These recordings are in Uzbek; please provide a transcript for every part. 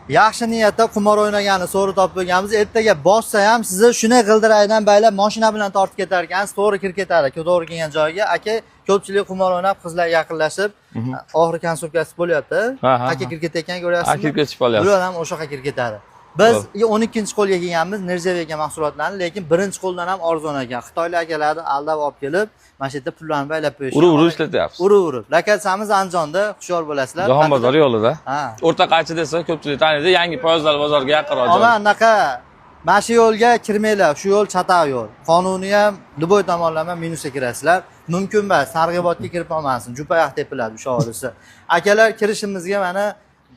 Yaxshi niyatda qimor o'ynaganini so'ri topib qo'yganmiz. Ertaga bossa ham sizni shunday g'ildiraydan baylab mashina bilan tortib ketar ekansiz, to'g'ri kirib ketadi. To'g'ri kelgan joyga aka ko'pchilik qimor o'ynab qizlar yaqinlashib, oxiri konsultatsiya bo'lyapti. Aka kirib ketayotgan ko'ryapsizmi? Aka kirib ketib qolyapti. Bular ham o'sha yoqqa kirib ketadi. Biz 12-qo'lga kelganmiz Nirjavega mahsulotlarni, lekin birinchi qo'ldan ham arzon ekan. Xitoylik akalarni aldab olib kelib, mana shu yerda pullarni baylab qo'yishgan. Urib ishlatyapsiz. Urib. Lokatsiyamiz Andijonda, hushyor bo'lasizlar. Jahon bozori yo'lida. Ha. O'rta Qaychi desa ko'pchilik taniydi. Yangi poyezdlar bozoriga yaqinroq joy. Mana anaqa mana shu yo'lga kirmanglar. Shu yo'l chataq yo'l. Qonuniy ham Duboy tomonlama minusga kirasizlar. Mumkin emas, Sarg'ibotga kirib olmasin. Jupayoq tepiladi o'sha hodisa. Akalar kirishimizga mana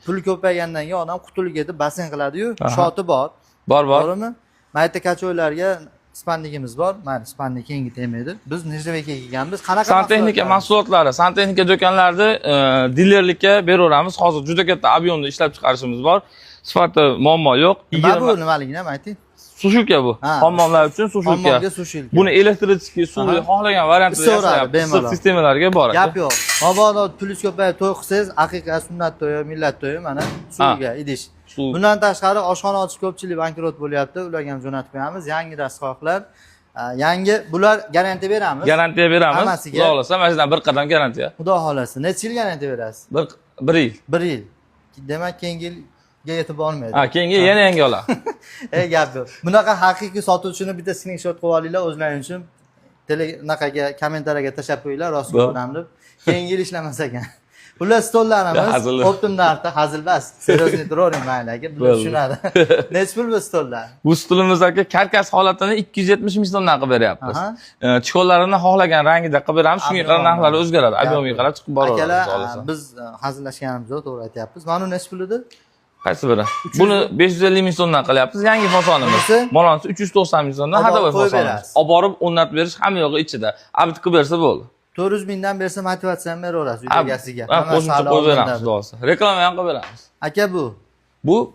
pul ko'paygandan keyin odam qutulib ketib basen qiladi-yu, shoti bor. Bor. To'g'rimi? Mayta kachoylarga spandligimiz bor. Mana spandlik keyingi tegmaydi. Biz Nirjavaga kelganmiz. Qanaqa santexnika mahsulotlari, santexnika do'konlarida dilerlikka beraveramiz. Hozir juda katta ob'yomda ishlab chiqarishimiz bor. Sifatda muammo yo'q. Bu nimaligini ayting. Sushilka bu. Hammomlar uchun sushilka. Hammomga sushilka. Buni elektrический suvli xohlagan variantda yasayapti. Sistemalarga bor. Gap yo'q. Mabodo pulingiz ko'payib to'y qilsangiz, haqiqiy sunnat to'yi, millat to'yi mana suvga idish. Bundan tashqari oshxona ochish ko'pchilik bankrot bo'lyapti. Ularga ham jo'natib qo'yamiz. Yangi dastgohlar, yangi bular garantiya beramiz. Garantiya beramiz. Xudo xolasa, mana shundan bir qadam garantiya. Xudo xolasa. Necha yil garantiya berasiz? 1 yil. 1 yil. Demak, keyingi yilga yetib bormaydi. Keyingi yana yangi ola. Gap yo'q. Bunaqa haqiqiy sotuvchini bitta screenshot qilib olinglar o'zlaringiz uchun. Naqaga kommentariyaga tashlab qo'yinglar, rost bo'ldam deb. Keyingi yil ishlamas ekan. Bular stollarimiz Optim narxda hazil emas. Seriozniy turavering mayli aka, bular tushunadi. Necha pul bu stollar? Bu stolimiz aka karkas holatini 270 ming so'mdan qilib beryapmiz. Chikollarini xohlagan rangida qilib beramiz. Shunga qarab narxlari o'zgaradi. Ob'yomga qarab chiqib boraveradi. Akalar, biz hazillashganimizda to'g'ri aytyapmiz. Mana bu necha pul edi? Qaysi biri? Buni 550 ming so'mdan qilyapmiz. Yangi fasonimiz. Balonsi 390 ming so'mdan hadavoy fasonimiz. Olib borib o'rnatib berish hamma yo'g'i ichida. Abit qilib bersa bo'ldi. 400 mingdan bersa motivatsiya ham beraverasiz uy egasiga. Qo'shimcha qo'yib beramiz, xudo xolasa. Reklama ham qilib beramiz. Aka bu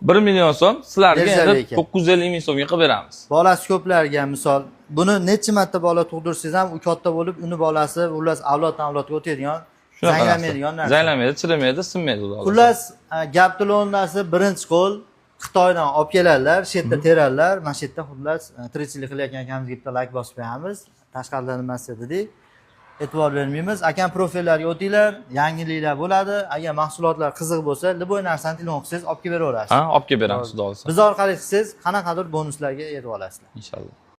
1 million so'm, sizlarga endi 950 ming so'mga qilib beramiz. Bolasi ko'plarga misol, buni necha marta bola tug'dirsangiz ham u katta bo'lib, uni bolasi ular avloddan avlodga o'tadigan, zanglamaydigan narsa. Zanglamaydi, chirimaydi, sinmaydi, xudo xolasa. Xullas, gap tilondasi birinchi qo'l Xitoydan olib keladilar, shu yerda teradilar. Mana shu yerda xullas tirikchilik qilayotgan akamizga bitta like bosib qo'yamiz. Tashqaridan nimasi dedik. E'tibor bermaymiz. Akam profillariga o'tinglar, yangiliklar bo'ladi. Agar mahsulotlar qiziq bo'lsa, Liboy narsani telefon qilsangiz olib kelib beraverasiz. Olib kelib beramiz, xudo xolasa. Biz orqali qilsangiz qanaqadir bonuslarga erib olasizlar. Inshaalloh.